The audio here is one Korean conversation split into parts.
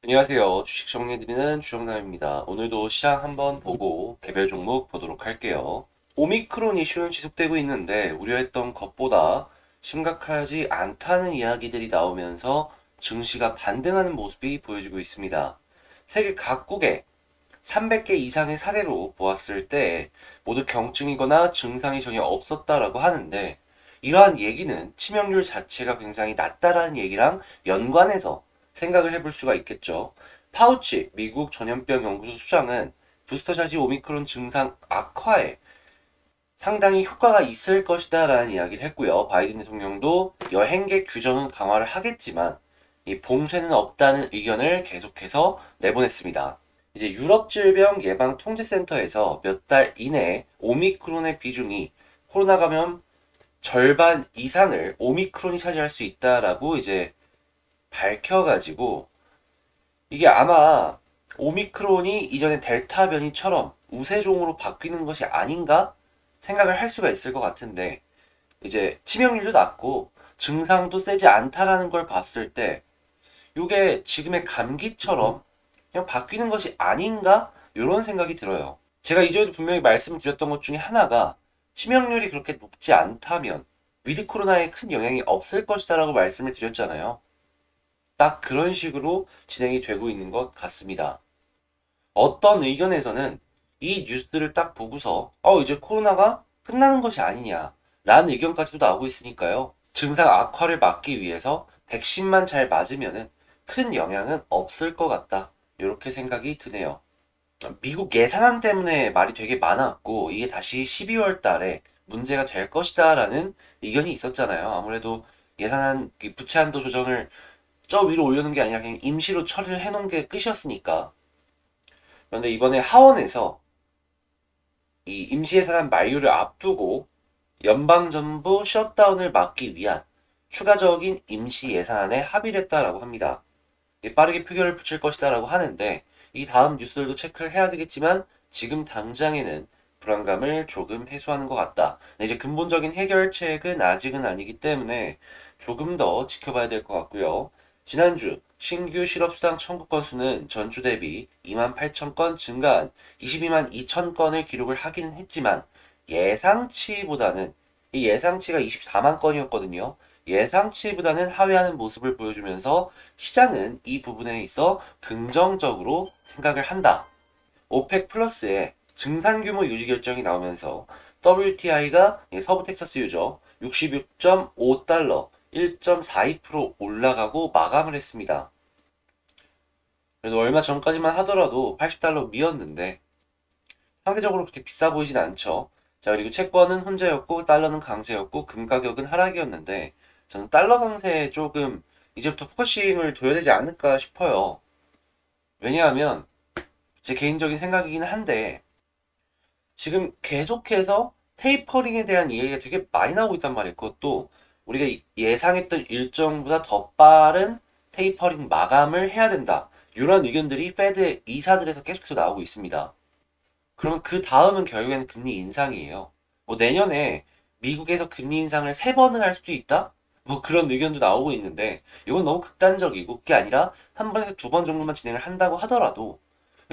안녕하세요. 주식 정리해드리는 주정남입니다. 오늘도 시장 한번 보고 개별 종목 보도록 할게요. 오미크론 이슈는 지속되고 있는데 우려했던 것보다 심각하지 않다는 이야기들이 나오면서 증시가 반등하는 모습이 보여지고 있습니다. 세계 각국의 300개 이상의 사례로 보았을 때 모두 경증이거나 증상이 전혀 없었다라고 하는데 이러한 얘기는 치명률 자체가 굉장히 낮다라는 얘기랑 연관해서 생각을 해볼 수가 있겠죠. 파우치 미국 전염병 연구소 수장은 부스터샷이 오미크론 증상 악화에 상당히 효과가 있을 것이다 라는 이야기를 했고요. 바이든 대통령도 여행객 규정은 강화를 하겠지만 이 봉쇄는 없다는 의견을 계속해서 내보냈습니다. 이제 유럽질병예방통제센터에서 몇 달 이내에 오미크론의 비중이 코로나 감염 절반 이상을 오미크론이 차지할 수 있다라고 이제 밝혀가지고 이게 아마 오미크론이 이전의 델타 변이처럼 우세종으로 바뀌는 것이 아닌가 생각을 할 수가 있을 것 같은데 이제 치명률도 낮고 증상도 세지 않다라는 걸 봤을 때 이게 지금의 감기처럼 그냥 바뀌는 것이 아닌가 이런 생각이 들어요. 제가 이전에도 분명히 말씀드렸던 것 중에 하나가 치명률이 그렇게 높지 않다면 위드 코로나에 큰 영향이 없을 것이다라고 말씀을 드렸잖아요. 딱 그런 식으로 진행이 되고 있는 것 같습니다. 어떤 의견에서는 이 뉴스를 딱 보고서 이제 코로나가 끝나는 것이 아니냐 라는 의견까지도 나오고 있으니까요. 증상 악화를 막기 위해서 백신만 잘 맞으면은 큰 영향은 없을 것 같다. 이렇게 생각이 드네요. 미국 예산안 때문에 말이 되게 많았고 이게 다시 12월 달에 문제가 될 것이다라는 의견이 있었잖아요. 아무래도 예산안 부채 한도 조정을 저 위로 올려놓은 게 아니라 그냥 임시로 처리를 해놓은 게 끝이었으니까. 그런데 이번에 하원에서 이 임시 예산안 만료를 앞두고 연방정부 셧다운을 막기 위한 추가적인 임시 예산안에 합의를 했다라고 합니다. 빠르게 표결을 붙일 것이다라고 하는데 이 다음 뉴스들도 체크를 해야 되겠지만 지금 당장에는 불안감을 조금 해소하는 것 같다. 이제 근본적인 해결책은 아직은 아니기 때문에 조금 더 지켜봐야 될 것 같고요. 지난주 신규 실업수당 청구 건수는 전주 대비 28,000건 증가한 22만 2천 건을 기록을 하기는 했지만 예상치보다는 이 예상치가 24만 건이었거든요. 예상치보다는 하회하는 모습을 보여주면서 시장은 이 부분에 있어 긍정적으로 생각을 한다. 오펙 플러스의 증산 규모 유지 결정이 나오면서 WTI가 서부 텍사스 유저 66.5달러 1.42% 올라가고 마감을 했습니다. 그래도 얼마 전까지만 하더라도 80달러 미였는데 상대적으로 그렇게 비싸 보이진 않죠. 자, 그리고 채권은 혼재였고 달러는 강세였고 금 가격은 하락이었는데 저는 달러 강세에 조금 이제부터 포커싱을 둬야 되지 않을까 싶어요. 왜냐하면 제 개인적인 생각이긴 한데 지금 계속해서 테이퍼링에 대한 이야기가 되게 많이 나오고 있단 말이에요. 그것도 우리가 예상했던 일정보다 더 빠른 테이퍼링 마감을 해야 된다. 이런 의견들이 페드 이사들에서 계속해서 나오고 있습니다. 그러면 그 다음은 결국에는 금리 인상이에요. 뭐 내년에 미국에서 금리 인상을 세 번은 할 수도 있다? 뭐 그런 의견도 나오고 있는데 이건 너무 극단적이고 그게 아니라 한 번에서 두 번 정도만 진행을 한다고 하더라도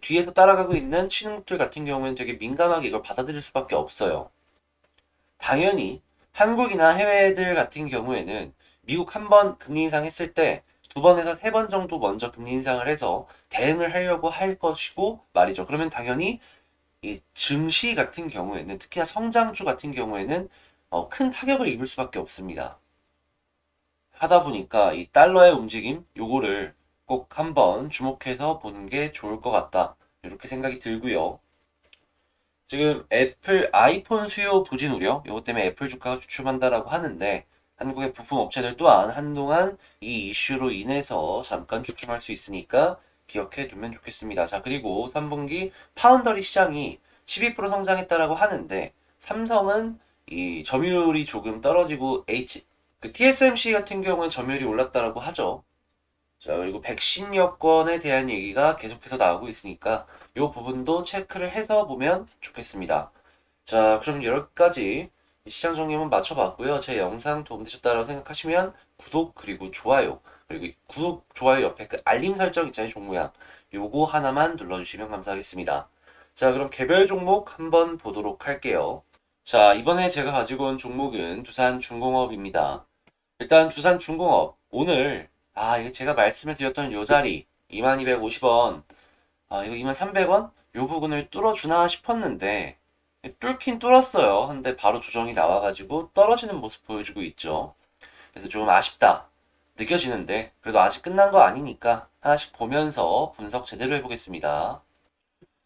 뒤에서 따라가고 있는 신흥국들 같은 경우에는 되게 민감하게 이걸 받아들일 수밖에 없어요. 당연히 한국이나 해외들 같은 경우에는 미국 한 번 금리 인상했을 때 두 번에서 세 번 정도 먼저 금리 인상을 해서 대응을 하려고 할 것이고 말이죠. 그러면 당연히 이 증시 같은 경우에는 특히나 성장주 같은 경우에는 큰 타격을 입을 수밖에 없습니다. 하다 보니까 이 달러의 움직임 요거를 꼭 한번 주목해서 보는 게 좋을 것 같다. 이렇게 생각이 들고요. 지금 애플 아이폰 수요 부진 우려 요것 때문에 애플 주가가 주춤한다라고 하는데 한국의 부품 업체들 또한 한동안 이 이슈로 인해서 잠깐 주춤할 수 있으니까 기억해 두면 좋겠습니다. 자, 그리고 3분기 파운더리 시장이 12% 성장했다라고 하는데 삼성은 이 점유율이 조금 떨어지고 TSMC 같은 경우는 점유율이 올랐다라고 하죠. 자, 그리고 백신 여권에 대한 얘기가 계속해서 나오고 있으니까 이 부분도 체크를 해서 보면 좋겠습니다. 자, 그럼 여기까지 시장 정리 한번 맞춰봤고요. 제 영상 도움되셨다고 생각하시면 구독 그리고 좋아요 그리고 구독, 좋아요 옆에 그 알림 설정 있잖아요, 종 모양. 요거 하나만 눌러주시면 감사하겠습니다. 자, 그럼 개별 종목 한번 보도록 할게요. 자, 이번에 제가 가지고 온 종목은 두산중공업입니다. 일단 두산중공업 오늘 이거 제가 말씀을 드렸던 요 자리 2250원, 이거 2300원 요 부분을 뚫어주나 싶었는데 뚫긴 뚫었어요. 근데 바로 조정이 나와가지고 떨어지는 모습 보여주고 있죠. 그래서 좀 아쉽다 느껴지는데 그래도 아직 끝난 거 아니니까 하나씩 보면서 분석 제대로 해보겠습니다.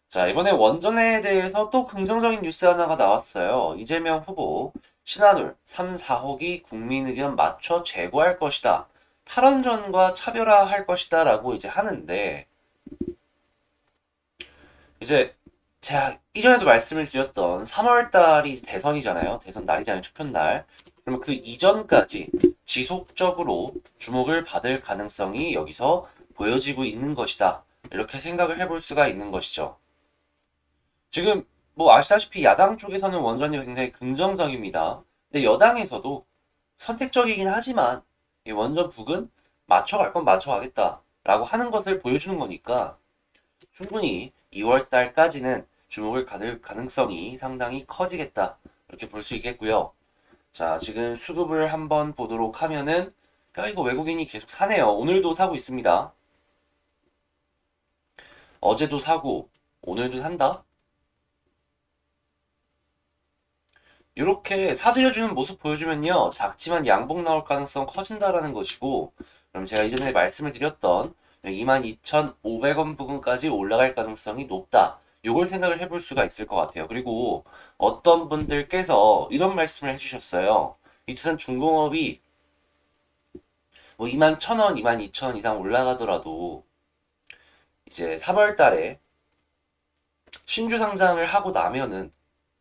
자, 이번에 원전에 대해서 또 긍정적인 뉴스 하나가 나왔어요. 이재명 후보 신한울 3, 4호기 국민 의견 맞춰 재고할 것이다. 탈원전과 차별화할 것이다 라고 이제 하는데 이제 제가 이전에도 말씀을 드렸던 3월 달이 대선이잖아요. 대선 날이잖아요. 투표 날. 그러면 그 이전까지 지속적으로 주목을 받을 가능성이 여기서 보여지고 있는 것이다. 이렇게 생각을 해볼 수가 있는 것이죠. 지금 뭐 아시다시피 야당 쪽에서는 원전이 굉장히 긍정적입니다. 근데 여당에서도 선택적이긴 하지만 이 원전 북은 맞춰갈 건 맞춰가겠다라고 하는 것을 보여주는 거니까 충분히 2월 달까지는 주목을 받을 가능성이 상당히 커지겠다. 이렇게 볼 수 있겠고요. 자, 지금 수급을 한번 보도록 하면은 이거 외국인이 계속 사네요. 오늘도 사고 있습니다. 어제도 사고 오늘도 산다. 이렇게 사들여주는 모습 보여주면요. 작지만 양봉 나올 가능성 커진다라는 것이고 그럼 제가 이전에 말씀을 드렸던 22,500원 부근까지 올라갈 가능성이 높다. 요걸 생각을 해볼 수가 있을 것 같아요. 그리고 어떤 분들께서 이런 말씀을 해주셨어요. 이 두산 중공업이 뭐 21,000원, 22,000원 이상 올라가더라도 이제 3월 달에 신주 상장을 하고 나면은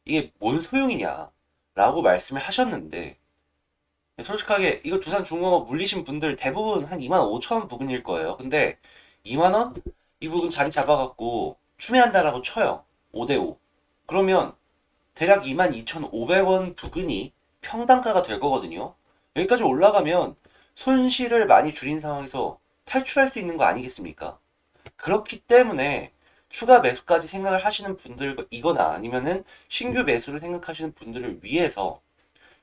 이게 뭔 소용이냐 라고 말씀을 하셨는데 솔직하게 이거 두산중공업 물리신 분들 대부분 한 25,000원 부근일 거예요. 근데 2만원? 이 부분 자리 잡아갖고 추매한다라고 쳐요. 5대5. 그러면 대략 22,500원 부근이 평단가가 될 거거든요. 여기까지 올라가면 손실을 많이 줄인 상황에서 탈출할 수 있는 거 아니겠습니까? 그렇기 때문에 추가 매수까지 생각을 하시는 분들이거나 아니면은 신규 매수를 생각하시는 분들을 위해서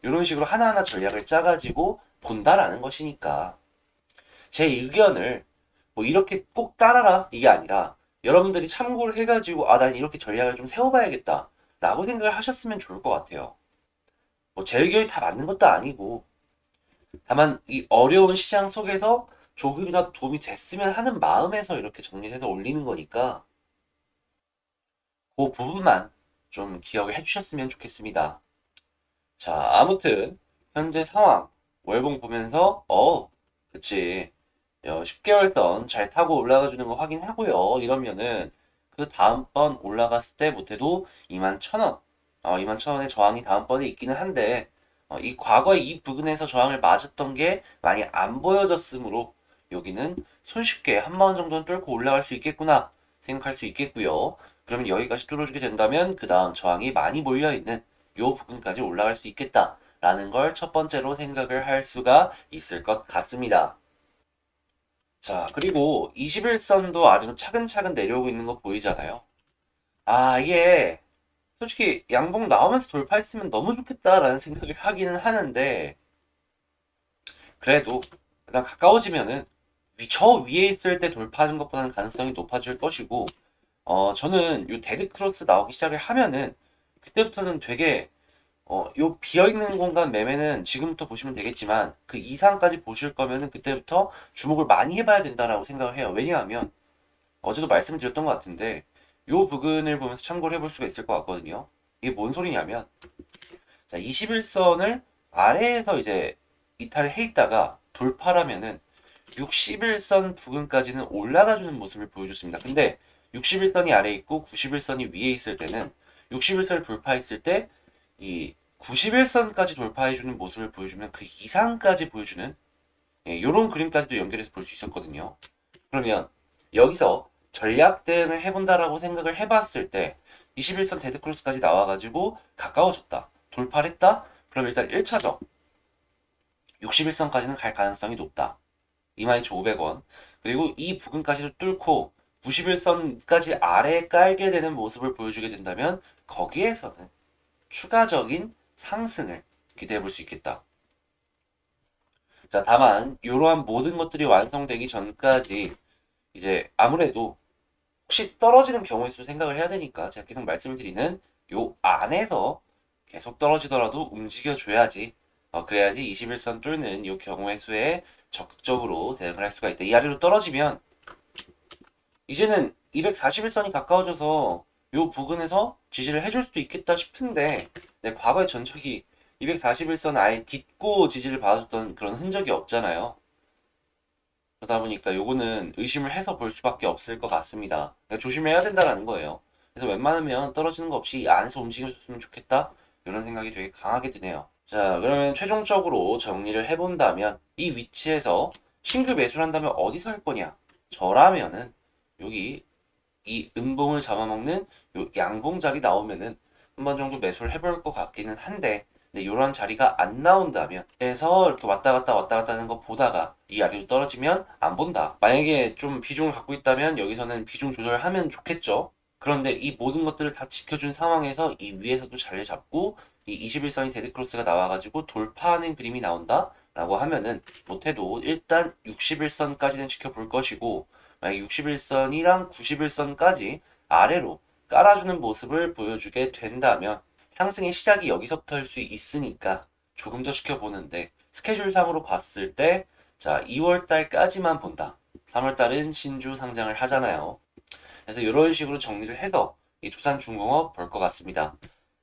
이런 식으로 하나하나 전략을 짜가지고 본다라는 것이니까 제 의견을 뭐 이렇게 꼭 따라라 이게 아니라 여러분들이 참고를 해가지고 난 이렇게 전략을 좀 세워봐야겠다 라고 생각을 하셨으면 좋을 것 같아요. 뭐 제 의견이 다 맞는 것도 아니고 다만 이 어려운 시장 속에서 조금이라도 도움이 됐으면 하는 마음에서 이렇게 정리해서 올리는 거니까 그 부분만 좀 기억을 해주셨으면 좋겠습니다. 자, 아무튼 현재 상황 월봉 보면서 그치 10개월선 잘 타고 올라가 주는 거 확인하고요. 이러면은 그 다음번 올라갔을 때 못해도 21,000원 21,000원의 저항이 다음번에 있기는 한데 이 과거에 이 부근에서 저항을 맞았던 게 많이 안 보여졌으므로 여기는 손쉽게 10,000원 정도는 뚫고 올라갈 수 있겠구나 생각할 수 있겠고요. 그러면 여기까지 뚫어주게 된다면 그 다음 저항이 많이 몰려있는 요 부분까지 올라갈 수 있겠다라는 걸 첫 번째로 생각을 할 수가 있을 것 같습니다. 자, 그리고 21선도 아래로 차근차근 내려오고 있는 거 보이잖아요. 이게 솔직히 양봉 나오면서 돌파했으면 너무 좋겠다라는 생각을 하기는 하는데 그래도 일단 가까워지면은 저 위에 있을 때 돌파하는 것보다는 가능성이 높아질 것이고 저는 요 데드크로스 나오기 시작을 하면은 그때부터는 되게 요 비어있는 공간 매매는 지금부터 보시면 되겠지만 그 이상까지 보실 거면은 그때부터 주목을 많이 해봐야 된다라고 생각을 해요. 왜냐하면 어제도 말씀드렸던 것 같은데 요 부근을 보면서 참고를 해볼 수가 있을 것 같거든요. 이게 뭔 소리냐면 자 21선을 아래에서 이제 이탈을 해 있다가 돌파라면은 61선 부근까지는 올라가주는 모습을 보여줬습니다. 근데 61선이 아래에 있고 91선이 위에 있을 때는 61선을 돌파했을 때 이 91선까지 돌파해주는 모습을 보여주면 그 이상까지 보여주는 이런 그림까지도 연결해서 볼 수 있었거든요. 그러면 여기서 전략 대응을 해본다라고 생각을 해봤을 때 21선 데드크로스까지 나와가지고 가까워졌다. 돌파를 했다? 그럼 일단 1차적 61선까지는 갈 가능성이 높다. 22,500원. 그리고 이 부근까지도 뚫고 91선까지 아래에 깔게 되는 모습을 보여주게 된다면 거기에서는 추가적인 상승을 기대해 볼 수 있겠다. 자, 다만 이러한 모든 것들이 완성되기 전까지 이제 아무래도 혹시 떨어지는 경우의 수 생각을 해야 되니까 제가 계속 말씀을 드리는 요 안에서 계속 떨어지더라도 움직여줘야지 그래야지 21선 뚫는 요 경우의 수에 적극적으로 대응을 할 수가 있다. 이 아래로 떨어지면 이제는 241선이 가까워져서 요 부근에서 지지를 해줄 수도 있겠다 싶은데 네, 과거의 전적이 241선 아예 딛고 지지를 받았던 그런 흔적이 없잖아요. 그러다 보니까 요거는 의심을 해서 볼 수밖에 없을 것 같습니다. 그러니까 조심해야 된다라는 거예요. 그래서 웬만하면 떨어지는 거 없이 이 안에서 움직여줬으면 좋겠다. 이런 생각이 되게 강하게 드네요. 자, 그러면 최종적으로 정리를 해본다면 이 위치에서 신규 매수를 한다면 어디서 할 거냐? 저라면은 여기 이 음봉을 잡아먹는 요 양봉 자리 나오면은 한 번 정도 매수를 해볼 것 같기는 한데 근데 이런 자리가 안 나온다면 해서 이렇게 왔다 갔다 하는 거 보다가 이 아래로 떨어지면 안 본다. 만약에 좀 비중을 갖고 있다면 여기서는 비중 조절하면 좋겠죠. 그런데 이 모든 것들을 다 지켜준 상황에서 이 위에서도 자리를 잡고 이 21선이 데드크로스가 나와가지고 돌파하는 그림이 나온다 라고 하면은 못해도 일단 61선까지는 지켜볼 것이고 만약 61선이랑 91선까지 아래로 깔아주는 모습을 보여주게 된다면 상승의 시작이 여기서부터일 수 있으니까 조금 더 지켜보는데 스케줄상으로 봤을 때 자 2월 달까지만 본다. 3월 달은 신주 상장을 하잖아요. 그래서 이런 식으로 정리를 해서 이 두산중공업 볼 것 같습니다.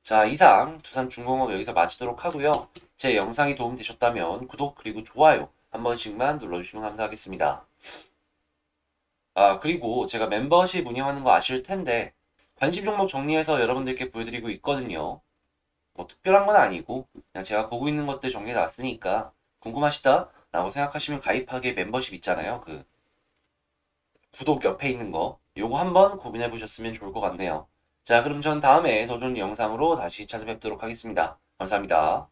자, 이상 두산중공업 여기서 마치도록 하고요. 제 영상이 도움되셨다면 구독 그리고 좋아요 한 번씩만 눌러주시면 감사하겠습니다. 아, 그리고 제가 멤버십 운영하는 거 아실 텐데 관심 종목 정리해서 여러분들께 보여드리고 있거든요. 뭐 특별한 건 아니고 그냥 제가 보고 있는 것들 정리해 놨으니까 궁금하시다 라고 생각하시면 가입하게 멤버십 있잖아요. 그 구독 옆에 있는 거 요거 한번 고민해 보셨으면 좋을 것 같네요. 자, 그럼 전 다음에 더 좋은 영상으로 다시 찾아뵙도록 하겠습니다. 감사합니다.